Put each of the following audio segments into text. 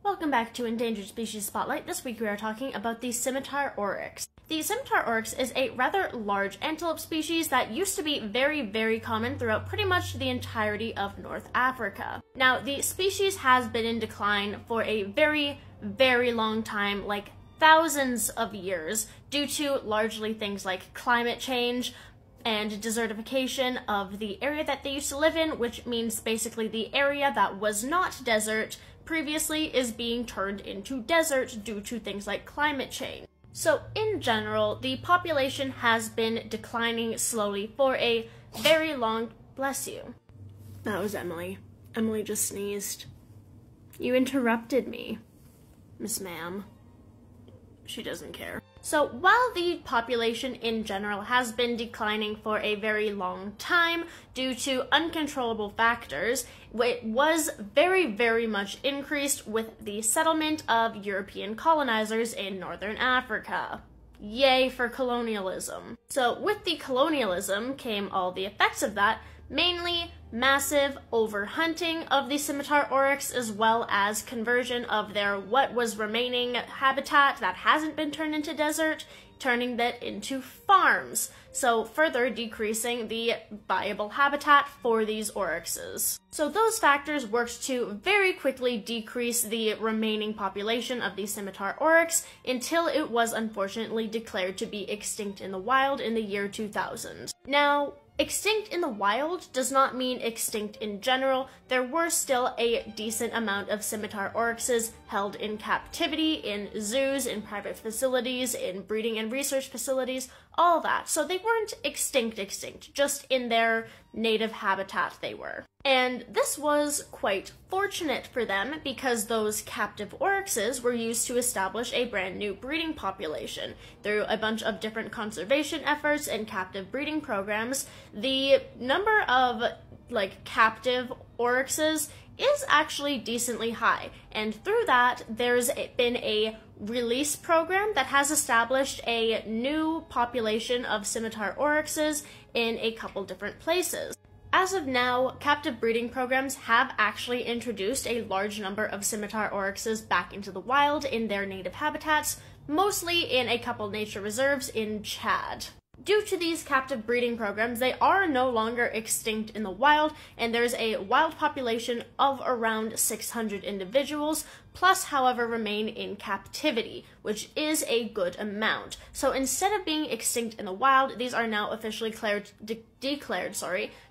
Welcome back to Endangered Species Spotlight. This week we are talking about the Scimitar Oryx. The Scimitar Oryx is a rather large antelope species that used to be very common throughout pretty much the entirety of North Africa. Now, the species has been in decline for a very long time, like thousands of years, due to largely things like climate change and desertification of the area that they used to live in, which means basically the area that was not desert previously is being turned into desert due to things like climate change. So in general, the population has been declining slowly for a very long... Bless you. That was Emily. Emily just sneezed. You interrupted me, Miss Ma'am. She doesn't care. So while the population in general has been declining for a very long time due to uncontrollable factors, it was very much increased with the settlement of European colonizers in northern Africa. Yay for colonialism. So with the colonialism came all the effects of that, mainly massive overhunting of the Scimitar Oryx, as well as conversion of their what was remaining habitat that hasn't been turned into desert, turning that into farms, so further decreasing the viable habitat for these oryxes. So those factors worked to very quickly decrease the remaining population of the Scimitar Oryx until it was unfortunately declared to be extinct in the wild in the year 2000. Now, extinct in the wild does not mean extinct in general. There were still a decent amount of Scimitar Oryxes held in captivity, in zoos, in private facilities, in breeding and research facilities, all that. So they weren't extinct, just in their native habitat they were. And this was quite fortunate for them because those captive oryxes were used to establish a brand new breeding population. Through a bunch of different conservation efforts and captive breeding programs, the number of captive oryxes is actually decently high. And through that, there's been a release program that has established a new population of Scimitar Oryxes in a couple different places. As of now, captive breeding programs have actually introduced a large number of Scimitar Oryxes back into the wild in their native habitats, mostly in a couple nature reserves in Chad. Due to these captive breeding programs, they are no longer extinct in the wild, and there's a wild population of around 600 individuals, plus, however, remain in captivity, which is a good amount. So instead of being extinct in the wild, these are now officially declared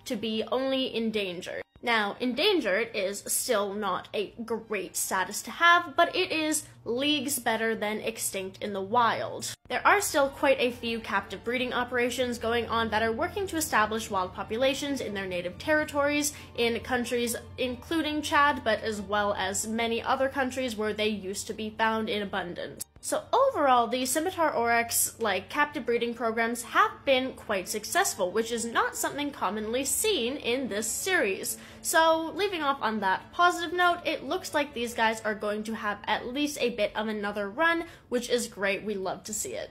to be only endangered. Now, endangered is still not a great status to have, but it is leagues better than extinct in the wild. There are still quite a few captive breeding operations going on that are working to establish wild populations in their native territories in countries including Chad, but as well as many other countries where they used to be found in abundance. So overall, the Scimitar Oryx, captive breeding programs have been quite successful, which is not something commonly seen in this series. So leaving off on that positive note, it looks like these guys are going to have at least a bit of another run, which is great. We love to see it.